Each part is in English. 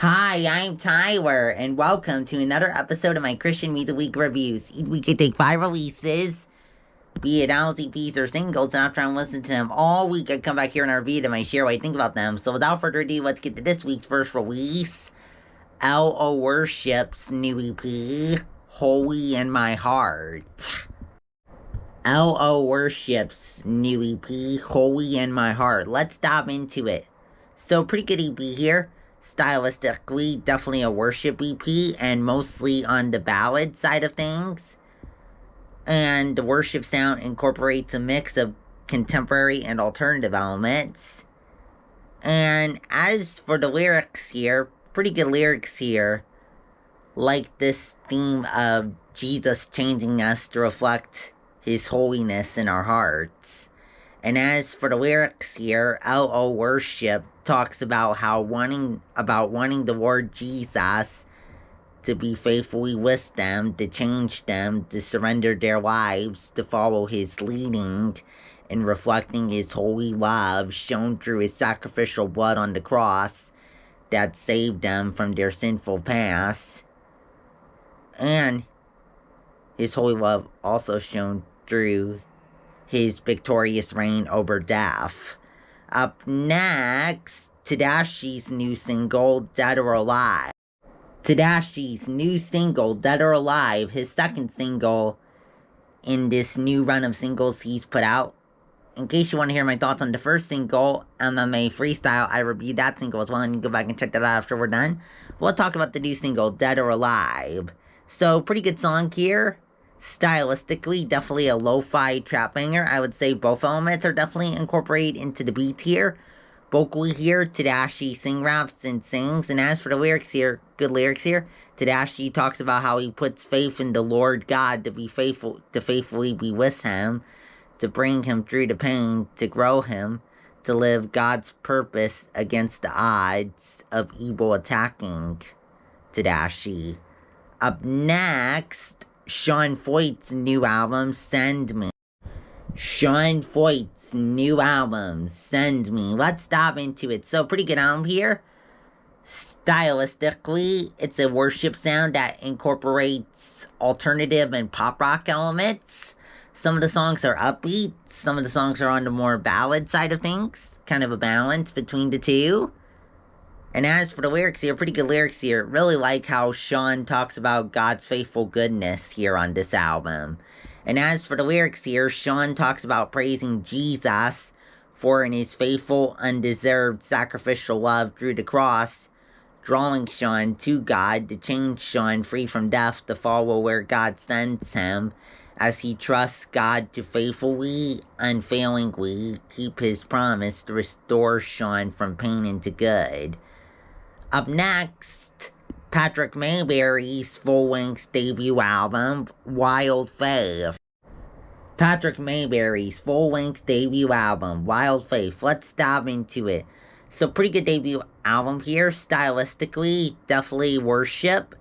Hi, I'm Tyler, and welcome to another episode of my Christian Music Week reviews. Each week I take 5 releases, be it LCPs or singles, and after I'm listening to them all week, I come back here and I review them, I share what I think about them. So without further ado, let's get to this week's first release. L.O. Worship's new EP, Holy in My Heart. L.O. Worship's new EP, Holy in My Heart. Let's dive into it. So, pretty good EP here. Stylistically, definitely a worship EP, and mostly on the ballad side of things. And the worship sound incorporates a mix of contemporary and alternative elements. And as for the lyrics here, pretty good lyrics here. Like this theme of Jesus changing us to reflect His holiness in our hearts. And as for the lyrics here, L.O. Worship talks about how wanting the Lord Jesus to be faithfully with them, to change them, to surrender their lives, to follow His leading, and reflecting His holy love shown through His sacrificial blood on the cross that saved them from their sinful past, and His holy love also shown through His victorious reign over death. Up next, Tedashii's new single, Dead or Alive. Tedashii's new single, Dead or Alive, his second single in this new run of singles he's put out. In case you want to hear my thoughts on the first single, MMA Freestyle, I reviewed that single as well, and you can go back and check that out after we're done. We'll talk about the new single, Dead or Alive. So, pretty good song here. Stylistically, definitely a lo-fi trap banger. I would say both elements are definitely incorporated into the beat here. Vocally here, Tedashii sing raps and sings. And as for the lyrics here, good lyrics here. Tedashii talks about how he puts faith in the Lord God to be faithful, to faithfully be with Him, to bring him through the pain, to grow him, to live God's purpose against the odds of evil attacking Tedashii. Up next, Sean Feucht's new album, Send Me. Sean Feucht's new album, Send Me. Let's dive into it. So, pretty good album here. Stylistically, it's a worship sound that incorporates alternative and pop rock elements. Some of the songs are upbeat, some of the songs are on the more ballad side of things. Kind of a balance between the two. And as for the lyrics here, pretty good lyrics here. Really like how Sean talks about God's faithful goodness here on this album. And as for the lyrics here, Sean talks about praising Jesus for in His faithful, undeserved, sacrificial love through the cross, drawing Sean to God, to change Sean free from death, to follow where God sends him, as he trusts God to faithfully, unfailingly keep His promise to restore Sean from pain into good. Up next, Patrick Mayberry's full-length debut album, Wild Faith. Patrick Mayberry's full-length debut album, Wild Faith. Let's dive into it. So, pretty good debut album here. Stylistically, definitely worship,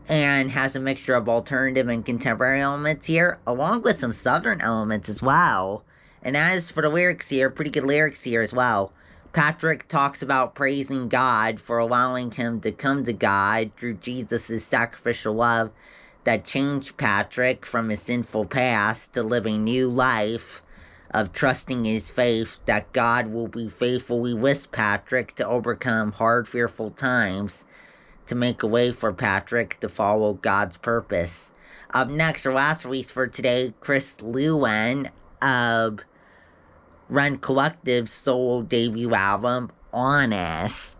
and has a mixture of alternative and contemporary elements here, along with some southern elements as well. And as for the lyrics here, pretty good lyrics here as well. Patrick talks about praising God for allowing him to come to God through Jesus' sacrificial love that changed Patrick from his sinful past to live a new life of trusting his faith that God will be faithfully with Patrick to overcome hard, fearful times, to make a way for Patrick to follow God's purpose. Up next, our last release for today, Chris Llewellyn of Run Collective's solo debut album, Honest.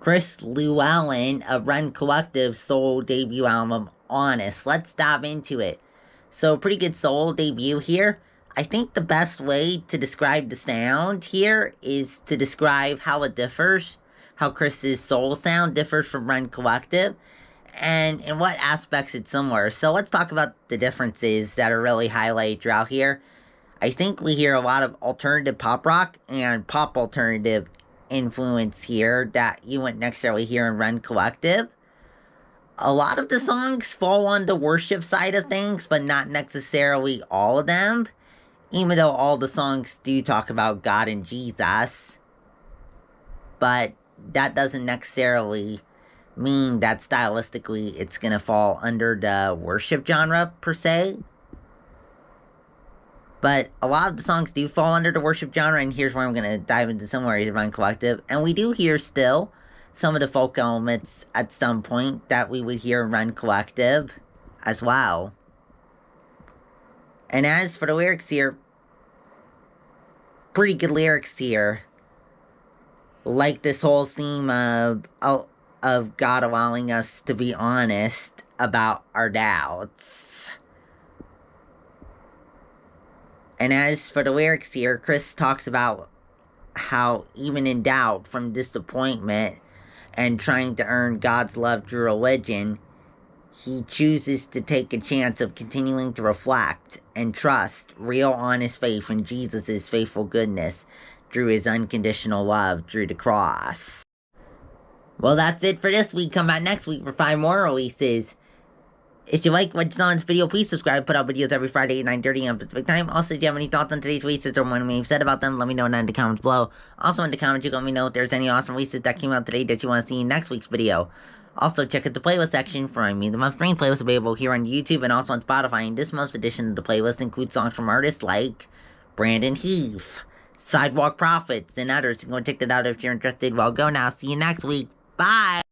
Chris Llewellyn of Run Collective's solo debut album, Honest. Let's dive into it. So, pretty good solo debut here. I think the best way to describe the sound here is to describe how it differs, how Chris's soul sound differs from Run Collective, and in what aspects it's similar. So let's talk about the differences that are really highlighted throughout here. I think we hear a lot of alternative pop rock and pop alternative influence here that you wouldn't necessarily hear in Run Collective. A lot of the songs fall on the worship side of things, but not necessarily all of them, even though all the songs do talk about God and Jesus. but that doesn't necessarily mean that stylistically it's gonna fall under the worship genre, per se. But a lot of the songs do fall under the worship genre, and here's where I'm gonna dive into some areas of Run Collective. And we do hear still some of the folk elements at some point that we would hear in Run Collective as well. And as for the lyrics here, pretty good lyrics here. Like this whole theme of God allowing us to be honest about our doubts. And as for the lyrics here, Chris talks about how even in doubt from disappointment and trying to earn God's love through religion, he chooses to take a chance of continuing to reflect and trust real honest faith in Jesus' faithful goodness through his unconditional love through the cross. Well, that's it for this week. Come back next week for 5 more releases. If you like what you saw in this video, please subscribe. Put out videos every Friday at 9:30 a.m. Pacific time. Also, if you have any thoughts on today's releases or what we've said about them, let me know in the comments below. Also, in the comments, you can let me know if there's any awesome releases that came out today that you want to see in next week's video. Also, check out the playlist section for my Music Month Spring playlist available here on YouTube and also on Spotify. And this month's edition of the playlist includes songs from artists like Brandon Heath, Sidewalk Prophets, and others. So go check that out if you're interested. Well, go now. See you next week. Bye!